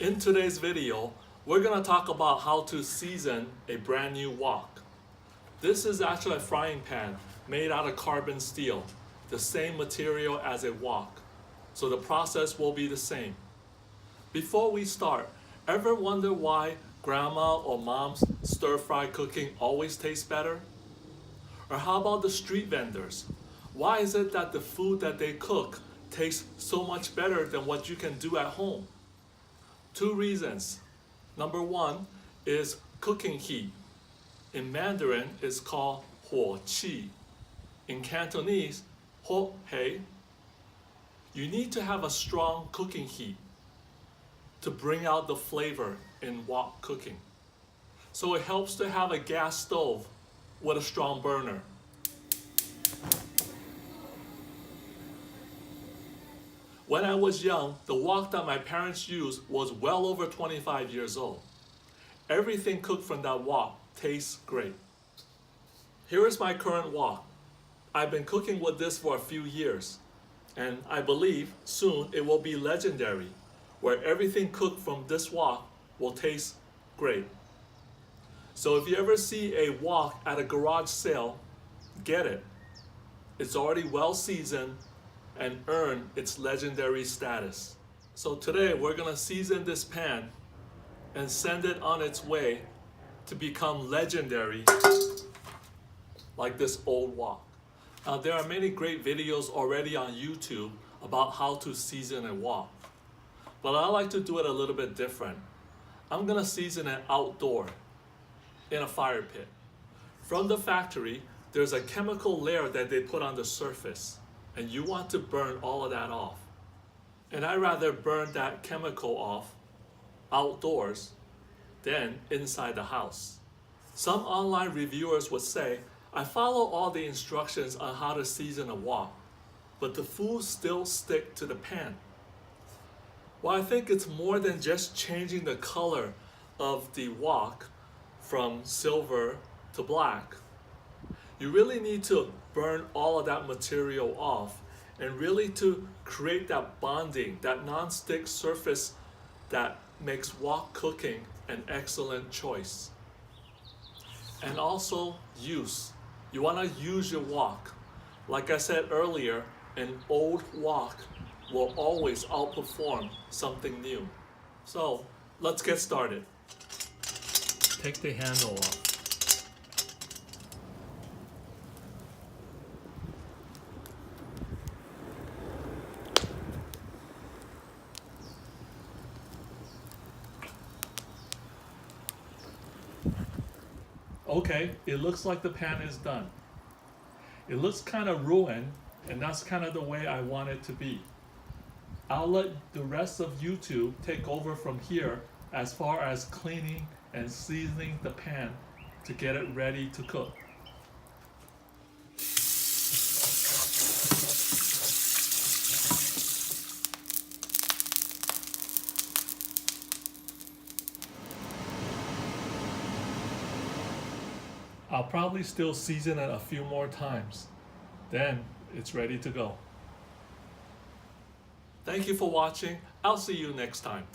In today's video, we're going to talk about how to season a brand new wok. This is actually a frying pan made out of carbon steel, the same material as a wok. So the process will be the same. Before we start, ever wonder why grandma or mom's stir-fry cooking always tastes better? Or how about the street vendors? Why is it that the food that they cook tastes so much better than what you can do at home? Two reasons. Number one is cooking heat. In Mandarin, it's called 火气. In Cantonese, 火氣. You need to have a strong cooking heat to bring out the flavor in wok cooking. So it helps to have a gas stove with a strong burner. When I was young, the wok that my parents used was well over 25 years old. Everything cooked from that wok tastes great. Here is my current wok. I've been cooking with this for a few years, and I believe soon it will be legendary, where everything cooked from this wok will taste great. So if you ever see a wok at a garage sale, get it. It's already well seasoned and earned its legendary status. So today we're gonna season this pan and send it on its way to become legendary like this old wok. Now there are many great videos already on YouTube about how to season a wok, but I like to do it a little bit different. I'm gonna season it outdoor in a fire pit. From the factory, there's a chemical layer that they put on the surface, and you want to burn all of that off. And I'd rather burn that chemical off outdoors than inside the house. Some online reviewers would say, I follow all the instructions on how to season a wok, but the food still stick to the pan. Well, I think it's more than just changing the color of the wok from silver to black. You really need to burn all of that material off and really to create that bonding, that non-stick surface that makes wok cooking an excellent choice. And also use. You want to use your wok. Like I said earlier, an old wok will always outperform something new. So let's get started. Take the handle off. Okay, it looks like the pan is done. It looks kind of ruined, and that's kind of the way I want it to be. I'll let the rest of YouTube take over from here as far as cleaning and seasoning the pan to get it ready to cook. I'll probably still season it a few more times. Then it's ready to go. Thank you for watching. I'll see you next time.